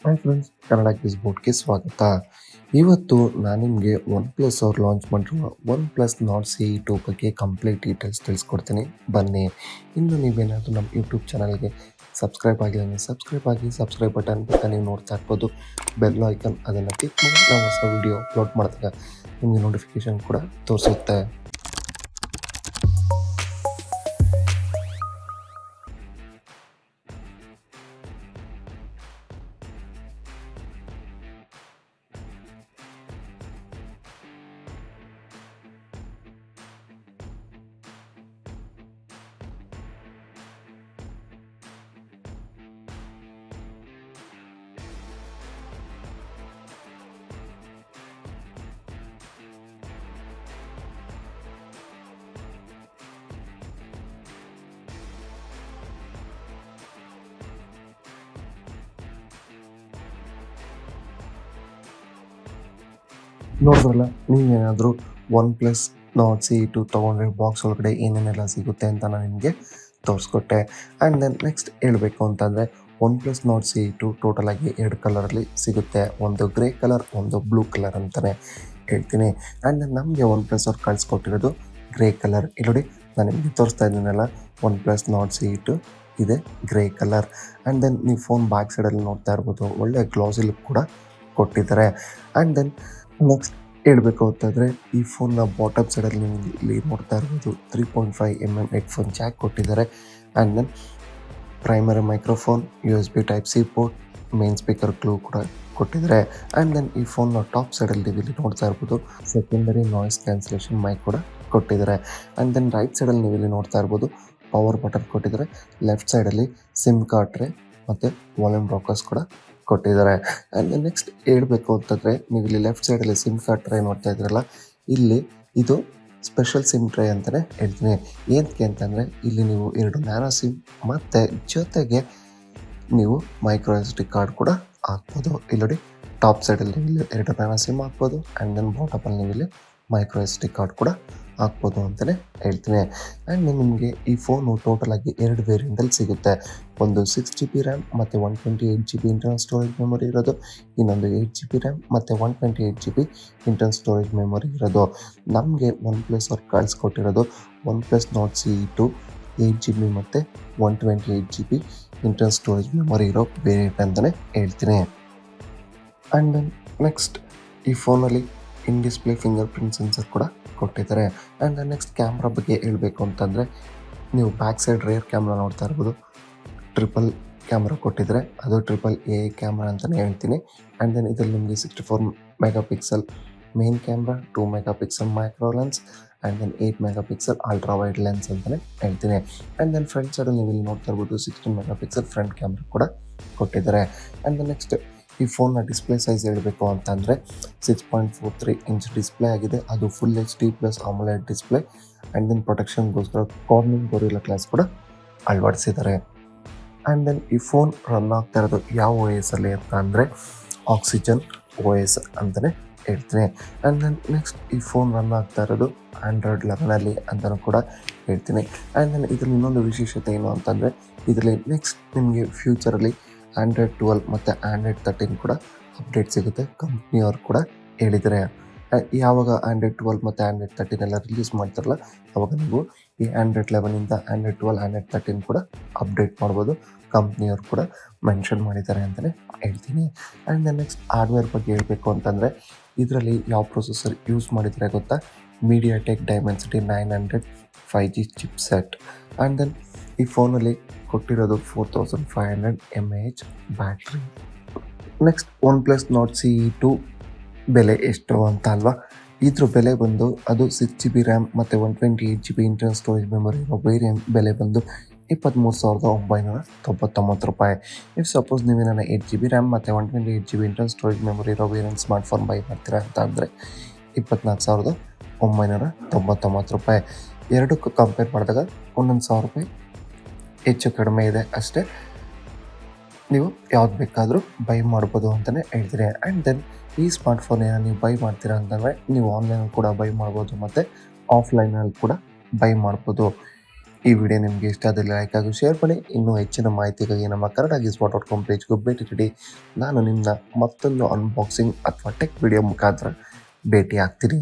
Hi friends, Kannada ಗಿಸ್ಬೋಟ್ಗೆ ಸ್ವಾಗತ. ಇವತ್ತು ನಾನು ನಿಮಗೆ OnePlus ಅವ್ರು ಲಾಂಚ್ ಮಾಡಿರುವ OnePlus Nord CE2 ಬಗ್ಗೆ ಕಂಪ್ಲೀಟ್ ಡೀಟೇಲ್ಸ್ ತಿಳಿಸ್ಕೊಡ್ತೀನಿ. ಬನ್ನಿ. ಇನ್ನು ನೀವೇನಾದರೂ ನಮ್ಮ ಯೂಟ್ಯೂಬ್ ಚಾನಲ್ಗೆ ಸಬ್ಸ್ಕ್ರೈಬ್ ಆಗಿಲ್ಲ ಅಂದರೆ ಸಬ್ಸ್ಕ್ರೈಬ್ ಬಟನ್ ನೀವು ನೋಡ್ತಾ ಇರ್ಬೋದು. ಬೆಲ್ ಐಕನ್ ಅದನ್ನು ಕ್ಲಿಕ್ ಮಾಡಿ ನಾವು ಹೊಸ ವಿಡಿಯೋ ಅಪ್ಲೋಡ್ ಮಾಡಿದಾಗ ನಿಮಗೆ ನೋಟಿಫಿಕೇಷನ್ ಕೂಡ ತೋರಿಸುತ್ತೆ. ನೋಡಿದ್ರಲ್ಲ, ನೀವೇನಾದರೂ OnePlus Nord CE2 ತೊಗೊಂಡ್ರೆ ಬಾಕ್ಸ್ ಒಳಗಡೆ ಏನೇನೆಲ್ಲ ಸಿಗುತ್ತೆ ಅಂತ ನಾನು ನಿಮಗೆ ತೋರಿಸ್ಕೊಟ್ಟೆ. ಆ್ಯಂಡ್ ದೆನ್ ನೆಕ್ಸ್ಟ್ ಹೇಳಬೇಕು ಅಂತಂದರೆ OnePlus Nord CE2 ಟೋಟಲಾಗಿ 2 ಕಲರಲ್ಲಿ ಸಿಗುತ್ತೆ. ಒಂದು ಗ್ರೇ ಕಲರ್, ಒಂದು ಬ್ಲೂ ಕಲರ್ ಅಂತಲೇ ಹೇಳ್ತೀನಿ. ಆ್ಯಂಡ್ ದೆನ್ ನಮಗೆ OnePlus ಅವ್ರು ಕಳಿಸ್ಕೊಟ್ಟಿರೋದು ಗ್ರೇ ಕಲರ್. ಇಲ್ಲಿ ನೋಡಿ, ನಾನು ನಿಮಗೆ ತೋರಿಸ್ತಾ ಇದ್ದೀನಲ್ಲ, OnePlus Nord CE2 ಇದೆ ಗ್ರೇ ಕಲರ್. ಆ್ಯಂಡ್ ದೆನ್ ನೀವು ಫೋನ್ ಬ್ಯಾಕ್ ಸೈಡಲ್ಲಿ ನೋಡ್ತಾ ಇರ್ಬೋದು, ಒಳ್ಳೆ ಗ್ಲಾಸಿ ಲುಕ್ ಕೂಡ ಕೊಟ್ಟಿದ್ದಾರೆ. ಆ್ಯಂಡ್ ದೆನ್ ನೆಕ್ಸ್ಟ್ ಹೇಳಬೇಕು ಅಂತಂದರೆ ಈ ಫೋನ್ನ ಬಾಟಮ್ ಸೈಡಲ್ಲಿ ನೀವು ಇಲ್ಲಿ ನೋಡ್ತಾ ಇರ್ಬೋದು 3.5mm ಹೆಡ್ಫೋನ್ ಜಾಕ್ ಕೊಟ್ಟಿದ್ದಾರೆ. And then primary microphone, USB Type-C port, main speaker ಗ್ಲೂ ಕೂಡ ಕೊಟ್ಟಿದ್ದಾರೆ. ಆ್ಯಂಡ್ ದೆನ್ ಈ ಫೋನ್ನ ಟಾಪ್ ಸೈಡಲ್ಲಿ ನೀವು ಇಲ್ಲಿ ನೋಡ್ತಾ ಇರ್ಬೋದು ಸೆಕೆಂಡರಿ ನಾಯ್ಸ್ ಕ್ಯಾನ್ಸಲೇಷನ್ ಮೈಕ್ ಕೂಡ ಕೊಟ್ಟಿದ್ದಾರೆ. ಆ್ಯಂಡ್ ದೆನ್ ರೈಟ್ ಸೈಡಲ್ಲಿ ನೀವು ಇಲ್ಲಿ ನೋಡ್ತಾ ಇರ್ಬೋದು ಪವರ್ ಬಟನ್ ಕೊಟ್ಟಿದ್ದಾರೆ. ಲೆಫ್ಟ್ ಸೈಡಲ್ಲಿ ಸಿಮ್ ಕಾರ್ಡ್ ಟ್ರೇ ಮತ್ತು ವಾಲ್ಯೂಮ್ ರಾಕರ್ಸ್ ಕೂಡ ಕೊಟ್ಟಿದ್ದಾರೆ. ಆ್ಯಂಡ್ ನೆಕ್ಸ್ಟ್ ಹೇಳಬೇಕು ಅಂತಂದರೆ ನೀವು ಇಲ್ಲಿ ಲೆಫ್ಟ್ ಸೈಡಲ್ಲಿ ಸಿಮ್ ಕಾರ್ಡ್ ಟ್ರೈ ನೋಡ್ತಾ ಇದ್ದೀರಲ್ಲ, ಇಲ್ಲಿ ಇದು ಸ್ಪೆಷಲ್ ಸಿಮ್ ಟ್ರೈ ಅಂತಲೇ ಹೇಳ್ತೀನಿ. ಏನಕ್ಕೆ ಅಂತಂದರೆ ಇಲ್ಲಿ ನೀವು 2 ನ್ಯಾನೋ ಸಿಮ್ ಮತ್ತು ಜೊತೆಗೆ ನೀವು ಮೈಕ್ರೋ SD ಕಾರ್ಡ್ ಕೂಡ ಹಾಕ್ಬೋದು. ಇಲ್ಲಿ ನೋಡಿ, ಟಾಪ್ ಸೈಡಲ್ಲಿ ನೀವು 2 ನ್ಯಾನೋ ಸಿಮ್ ಹಾಕ್ಬೋದು. ಆ್ಯಂಡ್ ದೆನ್ ಬಾಟಮಲ್ಲಿ ನೀವು ಇಲ್ಲಿ ಮೈಕ್ರೋ SD ಕಾರ್ಡ್ ಕೂಡ ಹಾಕ್ಬೋದು ಅಂತಲೇ ಹೇಳ್ತೀನಿ. ಆ್ಯಂಡ್ ನಿಮಗೆ ಈ ಫೋನು ಟೋಟಲಾಗಿ 2 ವೇರಿಯಂಟಲ್ಲಿ ಸಿಗುತ್ತೆ. ಒಂದು 6GB ರ್ಯಾಮ್ ಮತ್ತು 128GB ಇಂಟರ್ನಲ್ ಸ್ಟೋರೇಜ್ ಮೆಮೊರಿ ಇರೋದು, ಇನ್ನೊಂದು 8GB ರ್ಯಾಮ್ ಮತ್ತು 128GB ಇಂಟರ್ನಲ್ ಸ್ಟೋರೇಜ್ ಮೆಮೊರಿ ಇರೋದು. ನಮಗೆ OnePlus ಅವ್ರು ಕಳಿಸ್ಕೊಟ್ಟಿರೋದು OnePlus Nord CE2 8GB ಮತ್ತು 128GB ಇಂಟರ್ನಲ್ ಸ್ಟೋರೇಜ್ ಮೆಮೊರಿ ಇರೋ ವೇರಿಯಂಟ್ ಅಂತಲೇ ಹೇಳ್ತೀನಿ. ಆ್ಯಂಡ್ ದೆನ್ ನೆಕ್ಸ್ಟ್ ಈ ಫೋನಲ್ಲಿ ಇನ್ ಡಿಸ್ಪ್ಲೇ ಫಿಂಗರ್ ಪ್ರಿಂಟ್ ಸೆನ್ಸರ್ ಕೂಡ ಕೊಟ್ಟಿದ್ದಾರೆ. ಆ್ಯಂಡ್ ನೆಕ್ಸ್ಟ್ ಕ್ಯಾಮ್ರಾ ಬಗ್ಗೆ ಹೇಳಬೇಕು ಅಂತಂದರೆ ನೀವು ಬ್ಯಾಕ್ ಸೈಡ್ ರೇರ್ ಕ್ಯಾಮ್ರಾ ನೋಡ್ತಾ ಇರ್ಬೋದು, ಟ್ರಿಪಲ್ ಕ್ಯಾಮ್ರಾ ಕೊಟ್ಟಿದ್ದಾರೆ. ಅದು AAA ಕ್ಯಾಮ್ರಾ ಅಂತಲೇ ಹೇಳ್ತೀನಿ. ಆ್ಯಂಡ್ ದೆನ್ ಇದರಲ್ಲಿ ನಿಮಗೆ 64 megapixel main camera, 2 megapixel micro lens, and then 8 megapixel ultra wide lens ಅಂತಲೇ ಹೇಳ್ತೀನಿ. ಆ್ಯಂಡ್ ದೆನ್ ಫ್ರಂಟ್ ಸೈಡಲ್ಲಿ ನೀವು ಇಲ್ಲಿ ನೋಡ್ತಾ ಇರ್ಬೋದು 16 ಮೆಗಾಪಿಕ್ಸೆಲ್ ಫ್ರಂಟ್ ಕ್ಯಾಮ್ರಾ ಕೂಡ ಕೊಟ್ಟಿದ್ದಾರೆ. ಆ್ಯಂಡ್ ದೆನ್ ನೆಕ್ಸ್ಟ್ ಈ ಫೋನ್ನ ಡಿಸ್ಪ್ಲೇ ಸೈಜ್ ಹೇಳಬೇಕು ಅಂತಂದರೆ 6.43 ಇಂಚ್ ಡಿಸ್ಪ್ಲೇ ಆಗಿದೆ. ಅದು full HD+ AMOLED display. And then ಪ್ರೊಟೆಕ್ಷನ್ಗೋಸ್ಕರ ಕಾರ್ನಿಂಗ್ ಗೊರಿಲ್ಲಾ ಗ್ಲಾಸ್ ಕೂಡ ಅಳವಡಿಸಿದ್ದಾರೆ. ಆ್ಯಂಡ್ ದೆನ್ ಈ ಫೋನ್ ರನ್ ಆಗ್ತಾ ಇರೋದು ಯಾವ OS ಅಲ್ಲಿ ಅಂತ ಅಂದರೆ ಆಕ್ಸಿಜನ್ OS ಅಂತಲೇ ಹೇಳ್ತೀನಿ. ಆ್ಯಂಡ್ ದೆನ್ ನೆಕ್ಸ್ಟ್ ಈ ಫೋನ್ ರನ್ ಆಗ್ತಾ ಇರೋದು Android 11 ಅಂತಲೂ ಕೂಡ ಹೇಳ್ತೀನಿ. ಆ್ಯಂಡ್ ದೆನ್ ಇದರಲ್ಲಿ ಇನ್ನೊಂದು ವಿಶೇಷತೆ ಏನು ಅಂತಂದರೆ ಇದರಲ್ಲಿ ನೆಕ್ಸ್ಟ್ ನಿಮಗೆ ಫ್ಯೂಚರಲ್ಲಿ Android 12 ಮತ್ತು Android 13 ಕೂಡ ಅಪ್ಡೇಟ್ ಸಿಗುತ್ತೆ. ಕಂಪ್ನಿಯವ್ರು ಕೂಡ ಹೇಳಿದ್ದಾರೆ. ಯಾವಾಗ Android 12 ಮತ್ತು Android 13 ಎಲ್ಲ ರಿಲೀಸ್ ಮಾಡ್ತಾರಲ್ಲ, ಆವಾಗ ನೀವು ಈ Android 11ಇಂದ Android 12, Android 13 ಕೂಡ ಅಪ್ಡೇಟ್ ಮಾಡ್ಬೋದು. ಕಂಪ್ನಿಯವ್ರು ಕೂಡ ಮೆನ್ಷನ್ ಮಾಡಿದ್ದಾರೆ ಅಂತಲೇ ಹೇಳ್ತೀನಿ. ಆ್ಯಂಡ್ ದೆನ್ ನೆಕ್ಸ್ಟ್ ಹಾರ್ಡ್ವೇರ್ ಬಗ್ಗೆ ಹೇಳಬೇಕು ಅಂತಂದರೆ ಇದರಲ್ಲಿ ಯಾವ ಪ್ರೊಸೆಸರ್ ಯೂಸ್ ಮಾಡಿದರೆ ಗೊತ್ತಾ? MediaTek Dimensity 900 5G chipset. And then ಈ ಫೋನಲ್ಲಿ ಕೊಟ್ಟಿರೋದು 4500 mAh battery. Next OnePlus Nord CE2 ಬೆಲೆ ಎಷ್ಟು ಅಂತ ಅಲ್ವಾ? ಇದ್ರ ಬೆಲೆ ಬಂದು ಅದು 6GB ರ್ಯಾಮ್ ಮತ್ತು 128GB ಇಂಟರ್ನಲ್ ಸ್ಟೋರೇಜ್ ಮೆಮೊರಿ ಇರೋ ವೇರಿಯಂಟ್ ಬೆಲೆ ಬಂದು 23,999 ರೂಪಾಯಿ. ಇಫ್ ಸಪೋಸ್ ನೀವೇನ 8GB ರ್ಯಾಮ್ ಮತ್ತು 128GB ಇಂಟರ್ನಲ್ ಸ್ಟೋರೇಜ್ ಮೆಮೊರಿ ಇರೋ ವೇರಿಯಂಟ್ ಸ್ಮಾರ್ಟ್ಫೋನ್ ಬೈ ಮಾಡ್ತೀರಾ ಅಂತ ಅಂದರೆ 24,999 ರೂಪಾಯಿ. ಎರಡಕ್ಕೂ ಕಂಪೇರ್ ಮಾಡಿದಾಗ 1,000 ರೂಪಾಯಿ ಹೆಚ್ಚು ಕಡಿಮೆ ಇದೆ ಅಷ್ಟೇ. ನೀವು ಯಾವ್ದು ಬೇಕಾದರೂ ಬೈ ಮಾಡ್ಬೋದು ಅಂತಲೇ ಹೇಳ್ತೀನಿ. ಆ್ಯಂಡ್ ದೆನ್ ಈ ಸ್ಮಾರ್ಟ್ಫೋನ್ ಏನೋ ನೀವು ಬೈ ಮಾಡ್ತೀರಾ ಅಂತಂದರೆ ನೀವು ಆನ್ಲೈನಲ್ಲಿ ಕೂಡ ಬೈ ಮಾಡ್ಬೋದು ಮತ್ತು ಆಫ್ಲೈನಲ್ಲಿ ಕೂಡ ಬೈ ಮಾಡ್ಬೋದು. ಈ ವಿಡಿಯೋ ನಿಮಗೆ ಇಷ್ಟ ಆದಲ್ಲಿ ಲೈಕ್ ಹಾಗೂ ಶೇರ್ ಮಾಡಿ. ಇನ್ನೂ ಹೆಚ್ಚಿನ ಮಾಹಿತಿಗಾಗಿ ನಮ್ಮ ಕನ್ನಡ ಗಿಸ್ಬಾಟ್.com ಪೇಜ್ಗೆ ಭೇಟಿ ನೀಡಿ. ನಾನು ನಿಮ್ಮನ್ನ ಮತ್ತೊಂದು ಅನ್ಬಾಕ್ಸಿಂಗ್ ಅಥವಾ ಟೆಕ್ ವಿಡಿಯೋ ಮುಖಾಂತರ ಭೇಟಿ ಆಗ್ತೀನಿ.